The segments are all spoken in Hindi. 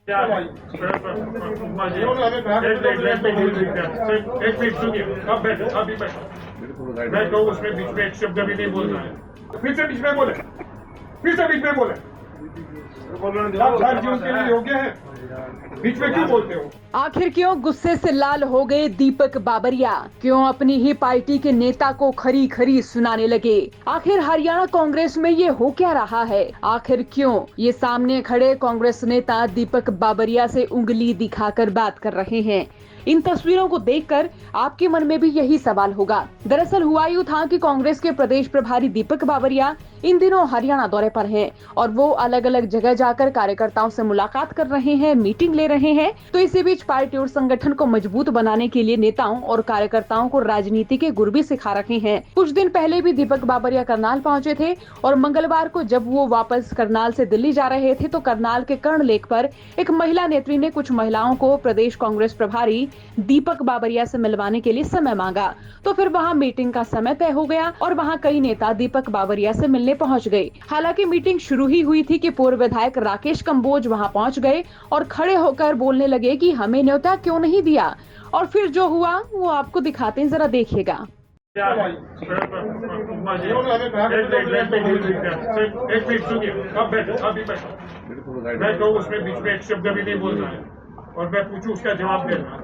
क्या है? एक मिनट सुनिए, अब बैठो, अभी बैठो, बैठो, उसमें बीच में एक शब्द भी नहीं बोलना है। फिर से बीच में बोले, फिर से बीच में बोले, आप 4 जून के लिए योग्य है, बीच में क्यों बोलते हो? आखिर क्यों गुस्से से लाल हो गए दीपक बाबरिया? क्यों अपनी ही पार्टी के नेता को खरी खरी सुनाने लगे? आखिर हरियाणा कांग्रेस में ये हो क्या रहा है? आखिर क्यों ये सामने खड़े कांग्रेस नेता दीपक बाबरिया से उंगली दिखाकर बात कर रहे हैं? इन तस्वीरों को देखकर आपके मन में भी यही सवाल होगा। दरअसल हुआ यूं था कि कांग्रेस के प्रदेश प्रभारी दीपक बाबरिया इन दिनों हरियाणा दौरे पर हैं और वो अलग अलग जगह जाकर कार्यकर्ताओं से मुलाकात कर रहे हैं, मीटिंग ले रहे हैं। तो इसी बीच पार्टी और संगठन को मजबूत बनाने के लिए नेताओं और कार्यकर्ताओं को राजनीति के गुर भी सिखा रहे हैं। कुछ दिन पहले भी दीपक बाबरिया करनाल पहुंचे थे और मंगलवार को जब वो वापस करनाल से दिल्ली जा रहे थे तो करनाल के कर्ण लेक पर एक महिला नेत्री ने कुछ महिलाओं को प्रदेश कांग्रेस प्रभारी दीपक बाबरिया से मिलवाने के लिए समय मांगा। तो फिर वहां मीटिंग का समय तय हो गया और वहां कई नेता दीपक बाबरिया से मिलने पहुंच गए। हालांकि मीटिंग शुरू ही हुई थी कि पूर्व विधायक राकेश कंबोज वहां पहुंच गए और खड़े होकर बोलने लगे कि हमें न्योता क्यों नहीं दिया। और फिर जो हुआ वो आपको दिखाते हैं, जरा देखिएगा। क्या है? एक मिनट सुनिए, अब बैठो, अभी बैठो, बैठो, उसमें बीच में एक शब्द भी नहीं बोलना है और मैं पूछूं उसका जवाब देना।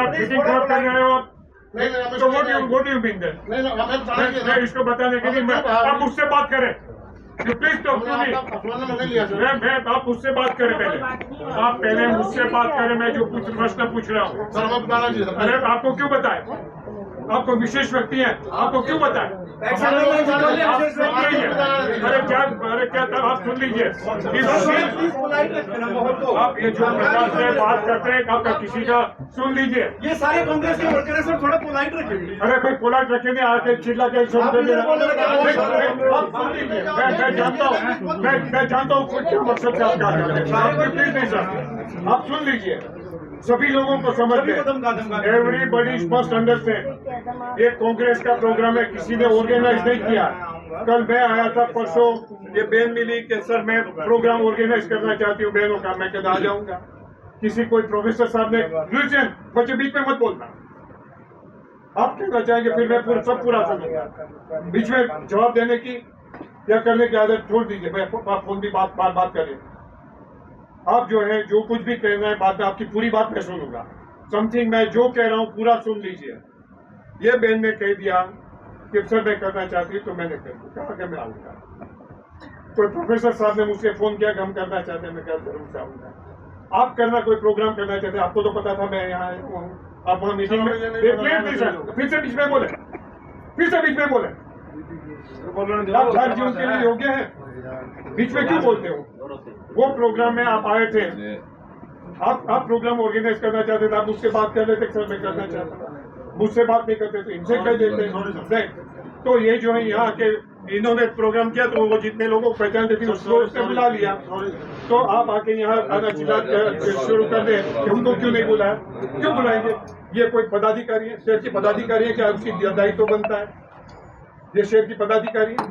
मीटिंग खराब कर रहे हो आप, तो वो डू यू मीन दैट? मैं इसको बताने के लिए आप मुझसे बात करें, प्लीज टॉक टू मी। मैं आप मुझसे बात करें पहले, आप पहले मुझसे बात करें, मैं जो प्रश्न पूछ रहा हूँ। अरे आपको क्यों बताए? आपको विशेष व्यक्ति है, आपको क्यों बताए? अरे क्या था, आप सुन लीजिए। आप ये जो प्रकार से बात करते हैं, आपका किसी का सुन लीजिए। ये सारे कांग्रेस के वर्कर हैं, थोड़ा पोलाइट रखेंगे। अरे कोई पोलाइट रखे नहीं, आके चिल्ला के सुन लीजिए। मैं जानता हूँ क्या मकसद से आप क्या कर रहे हैं, प्लीज नहीं सर, आप सुन लीजिए। सभी लोगों को समझ ले, एवरीबडी मस्ट अंडरस्टैंड, ये कांग्रेस का प्रोग्राम है, किसी ने ऑर्गेनाइज नहीं किया। कल मैं आया था, परसों ये बहन मिली कि सर मैं प्रोग्राम ऑर्गेनाइज करना चाहती हूँ बहनों का। मैं कहता आ जाऊंगा। किसी कोई प्रोफेसर साहब ने लुसेन बच्चे बीच में मत बोलना, आप कहना चाहेंगे फिर मैं सब पूरा करूंगा। बीच में जवाब देने की या करने की आदत छोड़ दीजिए। मैं फोन भी बात करें, आप जो है जो कुछ भी कहना है बात में, आपकी पूरी बात मैं सुनूंगा। समथिंग मैं जो कह रहा हूँ पूरा सुन लीजिए। ये बहन ने कह दिया कि सर मैं करना चाहती हूँ, तो मैंने कहा कि मैं आऊंगा। कोई प्रोफेसर साहब ने मुझसे फोन किया कि हम करना चाहते हैं, मैं क्या जरूर से आऊंगा। आप करना कोई प्रोग्राम करना चाहते हैं, आपको तो पता था मैं यहाँ हूँ, आप वहाँ मीटिंग में। फिर से बीच में बोले, फिर से बीच में बोले, आप 4 जून के लिए योग्य है, बीच में क्यों बोलते हो? वो प्रोग्राम में आप आए थे, आप प्रोग्राम ऑर्गेनाइज करना चाहते थे, आप मुझसे बात कर लेते सर मैं करना चाहता, मुझसे बात नहीं करते तो इनसे कह देते। तो ये जो है यहाँ के इन्होंने प्रोग्राम किया तो वो जितने लोगों को पहचानते थे उसको बुला लिया। तो आप आके यहाँ आना चिल्ला शुरू कर दे कि हमको क्यों नहीं बुलाया? क्यों बुलाएंगे? ये कोई पदाधिकारी है, शहर की पदाधिकारी है, क्या उसकी दायित्व बनता है? ये शहर की पदाधिकारी है।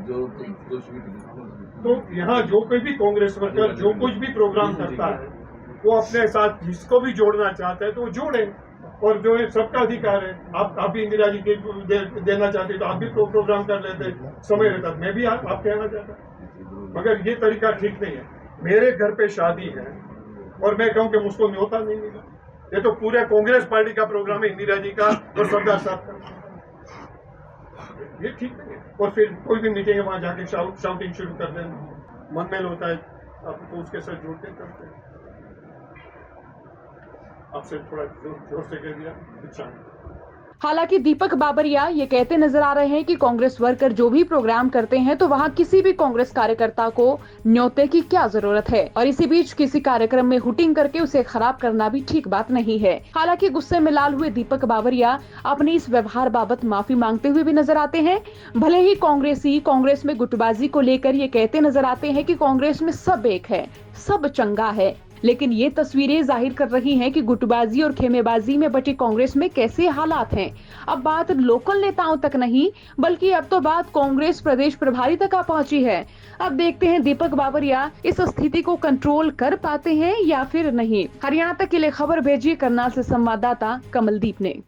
तो यहाँ जो कोई भी कांग्रेस वर्कर जो कुछ भी प्रोग्राम करता है वो अपने साथ जिसको भी जोड़ना चाहता है तो वो जोड़े, और जो है सबका अधिकार है। आप भी इंदिरा जी के देना चाहते तो आप भी प्रोग्राम कर लेते, समय रहता। मैं भी आप कहना चाहता, मगर ये तरीका ठीक नहीं है। मेरे घर पे शादी है और मैं कहूँ कि मुझको न्योता नहीं मिला, ये तो पूरे कांग्रेस पार्टी का प्रोग्राम है, इंदिरा जी का और सरदार साहब का, ये ठीक नहीं है। और फिर कोई भी मीटिंग है वहां जाके शाउटिंग शुरू कर देना, मनमेल होता है, आपको उसके साथ जुड़ते करते हैं। आपसे थोड़ा जोर से कह दिया, अच्छा। हालांकि दीपक बाबरिया ये कहते नजर आ रहे हैं कि कांग्रेस वर्कर जो भी प्रोग्राम करते हैं तो वहां किसी भी कांग्रेस कार्यकर्ता को न्योते की क्या जरूरत है, और इसी बीच किसी कार्यक्रम में हुटिंग करके उसे खराब करना भी ठीक बात नहीं है। हालांकि गुस्से में लाल हुए दीपक बाबरिया अपने इस व्यवहार बाबत माफी मांगते हुए भी नजर आते हैं। भले ही कांग्रेसी कांग्रेस में गुटबाजी को लेकर ये कहते नजर आते हैं कि कांग्रेस में सब एक है, सब चंगा है, लेकिन ये तस्वीरें जाहिर कर रही हैं कि गुटबाजी और खेमेबाजी में बटी कांग्रेस में कैसे हालात हैं। अब बात लोकल नेताओं तक नहीं, बल्कि अब तो बात कांग्रेस प्रदेश प्रभारी तक आ पहुंची है। अब देखते हैं दीपक बाबरिया इस स्थिति को कंट्रोल कर पाते हैं या फिर नहीं। हरियाणा तक के लिए खबर भेजी करनाल से संवाददाता कमलदीप ने।